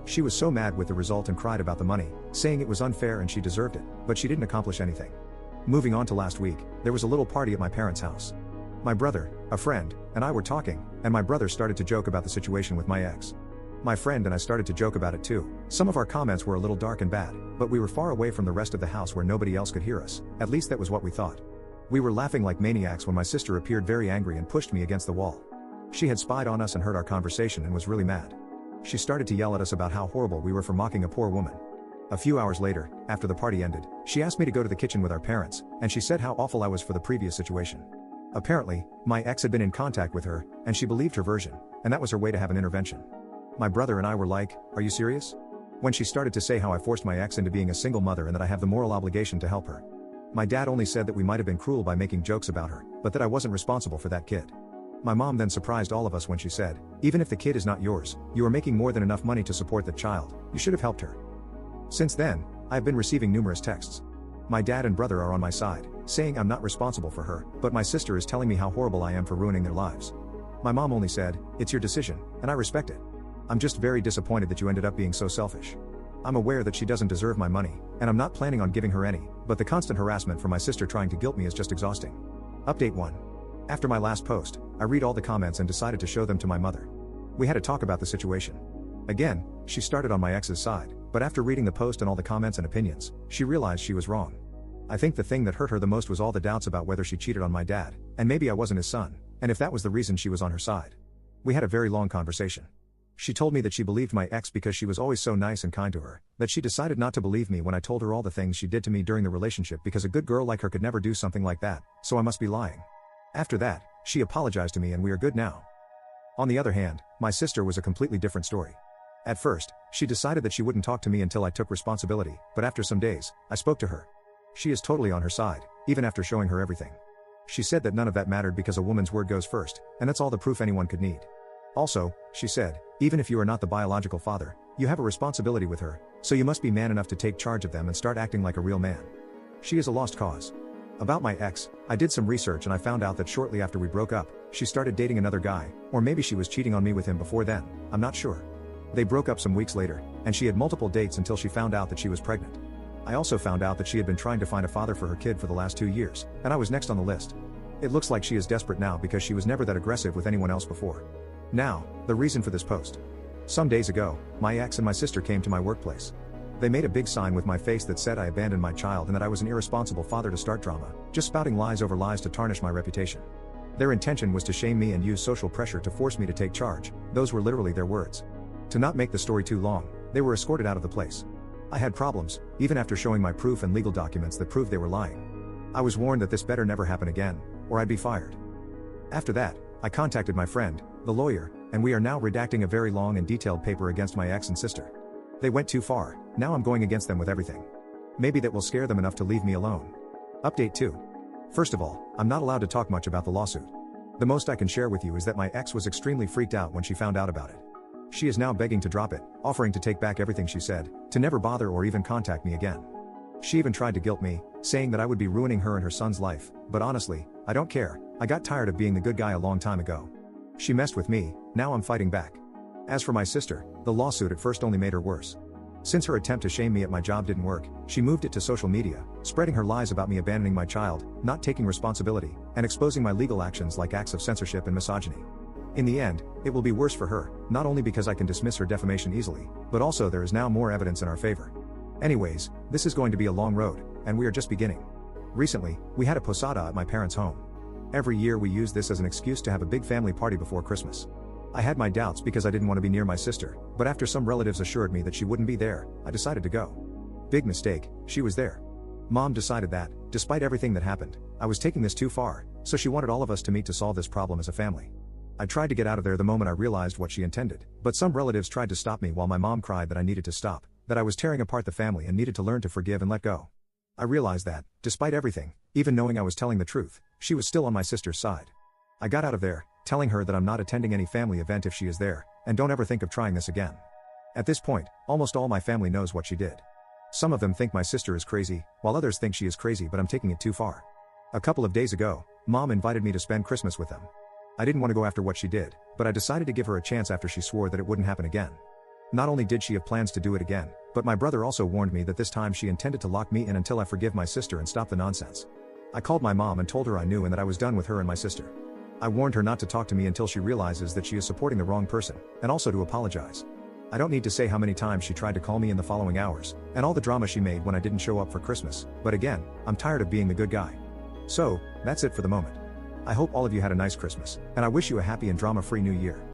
She was so mad with the result and cried about the money, saying it was unfair and she deserved it, but she didn't accomplish anything. Moving on to last week, there was a little party at my parents' house. My brother, a friend, and I were talking, and my brother started to joke about the situation with my ex. My friend and I started to joke about it too. Some of our comments were a little dark and bad, but we were far away from the rest of the house where nobody else could hear us, at least that was what we thought. We were laughing like maniacs when my sister appeared very angry and pushed me against the wall. She had spied on us and heard our conversation and was really mad. She started to yell at us about how horrible we were for mocking a poor woman. A few hours later, after the party ended, she asked me to go to the kitchen with our parents, and she said how awful I was for the previous situation. Apparently, my ex had been in contact with her, and she believed her version, and that was her way to have an intervention. My brother and I were like, "Are you serious?" When she started to say how I forced my ex into being a single mother and that I have the moral obligation to help her. My dad only said that we might have been cruel by making jokes about her, but that I wasn't responsible for that kid. My mom then surprised all of us when she said, "Even if the kid is not yours, you are making more than enough money to support that child, you should have helped her." Since then, I have been receiving numerous texts. My dad and brother are on my side, saying I'm not responsible for her, but my sister is telling me how horrible I am for ruining their lives. My mom only said, "It's your decision, and I respect it. I'm just very disappointed that you ended up being so selfish. I'm aware that she doesn't deserve my money, and I'm not planning on giving her any, but the constant harassment from my sister trying to guilt me is just exhausting." Update 1. After my last post, I read all the comments and decided to show them to my mother. We had a talk about the situation. Again, she started on my ex's side, but after reading the post and all the comments and opinions, she realized she was wrong. I think the thing that hurt her the most was all the doubts about whether she cheated on my dad, and maybe I wasn't his son, and if that was the reason she was on her side. We had a very long conversation. She told me that she believed my ex because she was always so nice and kind to her, that she decided not to believe me when I told her all the things she did to me during the relationship because a good girl like her could never do something like that, so I must be lying. After that, she apologized to me and we are good now. On the other hand, my sister was a completely different story. At first, she decided that she wouldn't talk to me until I took responsibility, but after some days, I spoke to her. She is totally on her side, even after showing her everything. She said that none of that mattered because a woman's word goes first, and that's all the proof anyone could need. Also, she said, even if you are not the biological father, you have a responsibility with her, so you must be man enough to take charge of them and start acting like a real man. She is a lost cause. About my ex, I did some research and I found out that shortly after we broke up, she started dating another guy, or maybe she was cheating on me with him before then, I'm not sure. They broke up some weeks later, and she had multiple dates until she found out that she was pregnant. I also found out that she had been trying to find a father for her kid for the last 2 years, and I was next on the list. It looks like she is desperate now because she was never that aggressive with anyone else before. Now, the reason for this post. Some days ago, my ex and my sister came to my workplace. They made a big sign with my face that said I abandoned my child and that I was an irresponsible father to start drama, just spouting lies over lies to tarnish my reputation. Their intention was to shame me and use social pressure to force me to take charge, those were literally their words. To not make the story too long, they were escorted out of the place. I had problems, even after showing my proof and legal documents that proved they were lying. I was warned that this better never happen again, or I'd be fired. After that, I contacted my friend, the lawyer, and we are now redacting a very long and detailed paper against my ex and sister. They went too far, now I'm going against them with everything. Maybe that will scare them enough to leave me alone. Update 2. First of all, I'm not allowed to talk much about the lawsuit. The most I can share with you is that my ex was extremely freaked out when she found out about it. She is now begging to drop it, offering to take back everything she said, to never bother or even contact me again. She even tried to guilt me, saying that I would be ruining her and her son's life, but honestly, I don't care, I got tired of being the good guy a long time ago. She messed with me, now I'm fighting back. As for my sister, the lawsuit at first only made her worse. Since her attempt to shame me at my job didn't work, she moved it to social media, spreading her lies about me abandoning my child, not taking responsibility, and exposing my legal actions like acts of censorship and misogyny. In the end, it will be worse for her, not only because I can dismiss her defamation easily, but also there is now more evidence in our favor. Anyways, this is going to be a long road, and we are just beginning. Recently, we had a posada at my parents' home. Every year we use this as an excuse to have a big family party before Christmas. I had my doubts because I didn't want to be near my sister, but after some relatives assured me that she wouldn't be there, I decided to go. Big mistake, she was there. Mom decided that, despite everything that happened, I was taking this too far, so she wanted all of us to meet to solve this problem as a family. I tried to get out of there the moment I realized what she intended, but some relatives tried to stop me while my mom cried that I needed to stop, that I was tearing apart the family and needed to learn to forgive and let go. I realized that, despite everything, even knowing I was telling the truth, she was still on my sister's side. I got out of there, telling her that I'm not attending any family event if she is there, and don't ever think of trying this again. At this point, almost all my family knows what she did. Some of them think my sister is crazy, while others think she is crazy but I'm taking it too far. A couple of days ago, Mom invited me to spend Christmas with them. I didn't want to go after what she did, but I decided to give her a chance after she swore that it wouldn't happen again. Not only did she have plans to do it again, but my brother also warned me that this time she intended to lock me in until I forgive my sister and stop the nonsense. I called my mom and told her I knew and that I was done with her and my sister. I warned her not to talk to me until she realizes that she is supporting the wrong person, and also to apologize. I don't need to say how many times she tried to call me in the following hours, and all the drama she made when I didn't show up for Christmas, but again, I'm tired of being the good guy. So, that's it for the moment. I hope all of you had a nice Christmas, and I wish you a happy and drama-free new year.